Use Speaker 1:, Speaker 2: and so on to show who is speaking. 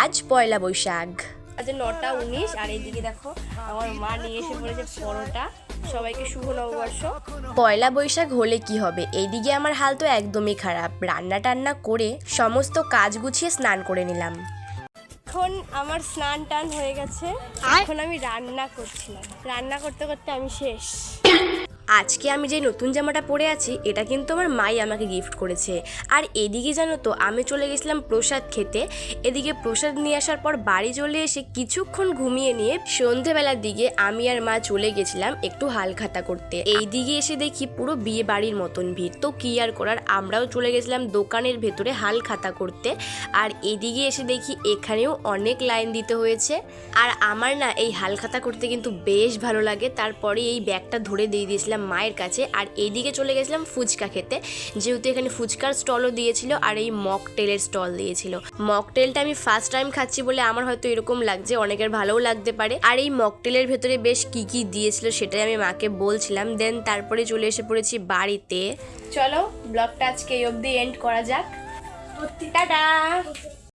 Speaker 1: আজ পয়লা বৈশাখ।
Speaker 2: আজ 9টা 19 আর এইদিকে দেখো আমার মা নিয়ে এসে পড়েছে পরোটা। সবাইকে শুভ নববর্ষ।
Speaker 1: পয়লা বৈশাখ হলে কি হবে, এইদিকে আমার হাল তো একদমই খারাপ। রান্না টান্না করে সমস্ত কাজ গুছিয়ে স্নান করে নিলাম।
Speaker 2: এখন আমার স্নান টান হয়ে গেছে, এখন আমি রান্না করছিলাম। রান্না করতে করতে আমি শেষ।
Speaker 1: আজকে আমি যে নতুন জামাটা পরে আছি এটা কিন্তু আমার মাই আমাকে গিফট করেছে। আর এদিকে জানো তো আমি চলে গেছিলাম প্রসাদ খেতে। এদিকে প্রসাদ নিয়ে আসার পর বাড়ি চলে এসে কিছুক্ষণ ঘুমিয়ে নিয়ে সন্ধেবেলার দিকে আমি আর মা চলে গেছিলাম একটু হালখাতা করতে। এই দিকে এসে দেখি পুরো বিয়ে বাড়ির মতন ভিড়। তো কি আর করার, আমরাও চলে গেছিলাম দোকানের ভেতরে হালখাতা করতে। আর এদিকে এসে দেখি এখানেও অনেক লাইন দিতে হয়েছে। আর আমার না এই হালখাতা করতে কিন্তু বেশ ভালো লাগে। তারপরে এই ব্যাগটা ধরে দিয়ে দিয়েছিলাম মায়ের কাছে। আর এইদিকে চলে গেছিলাম ফুচকা খেতে, যেহেতু এখানে ফুচকার স্টলও দিয়েছিল আর এই মকটেলের স্টল দিয়েছিল। মকটেলটা আমি ফার্স্ট টাইম খাচ্ছি বলে আমার হয়তো এরকম লাগছে, অনেকের ভালোও লাগতে পারে। আর এই মকটেলের ভেতরে বেশ কি কি দিয়েছিল সেটাই আমি মাকে বলছিলাম। দেন তারপরে চলে এসে পড়েছি বাড়িতে। চলো ব্লগটা আজকে এই অবধি এন্ড করা যাক। টাটা।